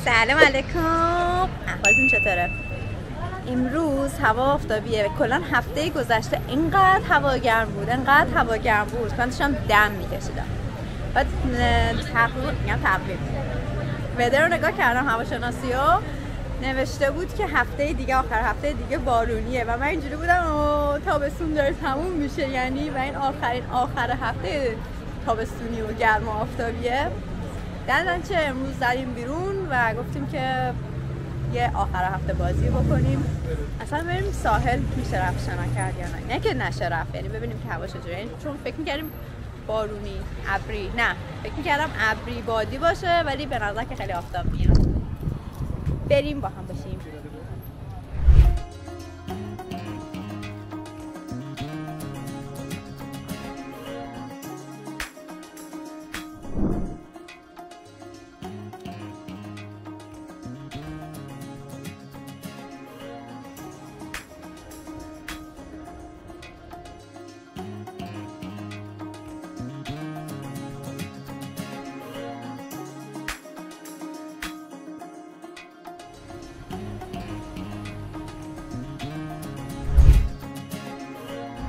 سلام علیکم، احوالتون چطوره؟ امروز هوا آفتابیه. کلا هفته گذشته اینقدر هوا گرم بود من داشتم دم میکشیدم. بعد تقریبا ویدر رو نگاه کردم، هواشناسی ها نوشته بود که هفته دیگه، آخر هفته دیگه بارونیه و من اینجوری بودم تابستون داره تموم میشه یعنی، و این آخر هفته تابستونی و گرم و آفتابیه. چه امروز زدیم بیرون و گفتیم که یه آخر هفته بازی بکنیم. اصلا بریم ساحل، میشه رفت شنا کرد یا نه که نشه رفت، یعنی ببینیم که هوا چجوریه. یعنی چون فکر میکردیم بارونی ابری، نه فکر میکردم ابری بادی باشه، ولی به نظر که خیلی آفتاب میاد. بریم با هم باشیم.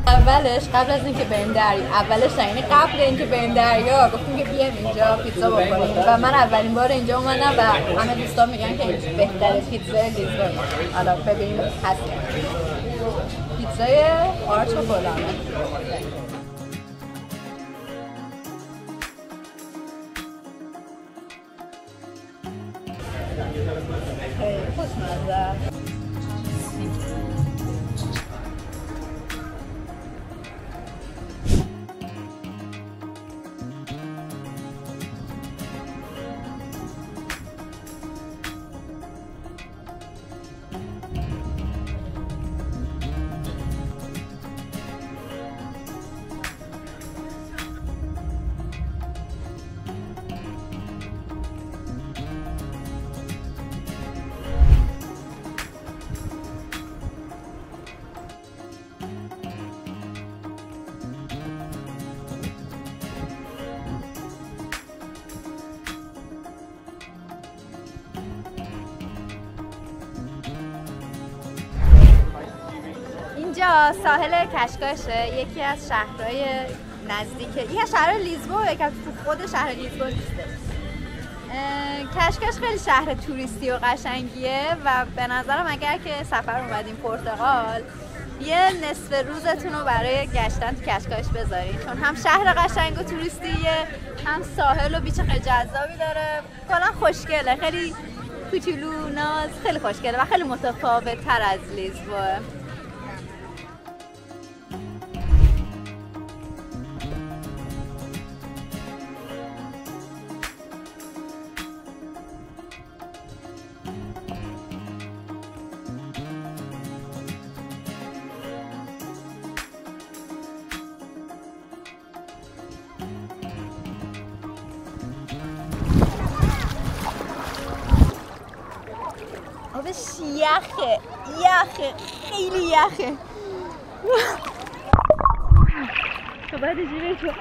اولش قبل از اینکه بریم دریا، قبل اینکه بریم دریا گفتیم که بیایم اینجا پیتزا بخوریم و من اولین بار اینجا اومدم و همه دوستان میگن که بهترین پیتزا لیزبون. حالا ببینیم هست. پیتزای آرچ و فلانه. خیلی خوشمزه. اینجا ساحل کشکاشه، یکی از شهرهای نزدیک، یکی از شهر لیزبون، یکی از تو خود شهر لیزبون نیسته. کشکاش خیلی شهر توریستی و قشنگیه و به نظرم اگر که سفر اومدین پرتغال، یه نصف روزتون رو برای گشتن تو کشکاش بذارین، چون هم شهر قشنگ و توریستیه، هم ساحل و بیچ خیلی جذابی داره. کلا خوشگله، خیلی کوچولو ناز، خیلی خوشگله و خیلی متفاوت تر از لیزبون. آبش یخه خیلی یخه. تو باید جیبه تو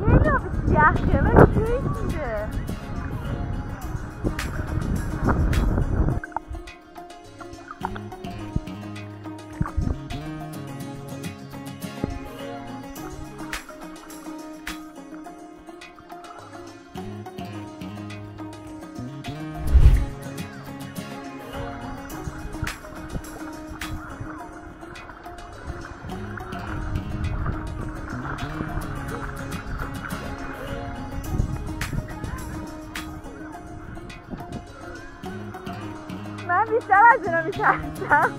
خیلی آبش یخه ولی جویی میده. من بیشتر از اینا میترسم.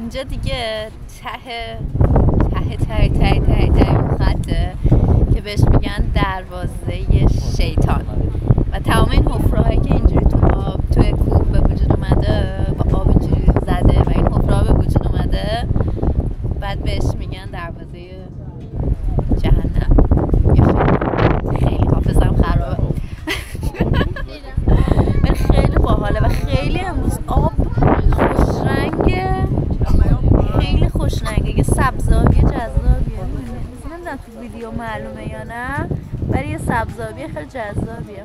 اینجا دیگه ته خطه که بهش میگن دروازه شیطان و تمام این حفره‌هایی که اینجوری توی کوه به وجود اومده و آب اینجوری زده و این حفره‌ها به وجود اومده، بعد بهش میگن دروازه جهنم. خیلی حافظم خرابه ولی خیلی باحاله و خیلی امروز آب خوشرنگه، خیلی خوشرنگه، یه سبزابی جذابیه. نمیدونم تو ویدیو معلومه یا نه، ولی یه سبزابی خیلی جذابیه.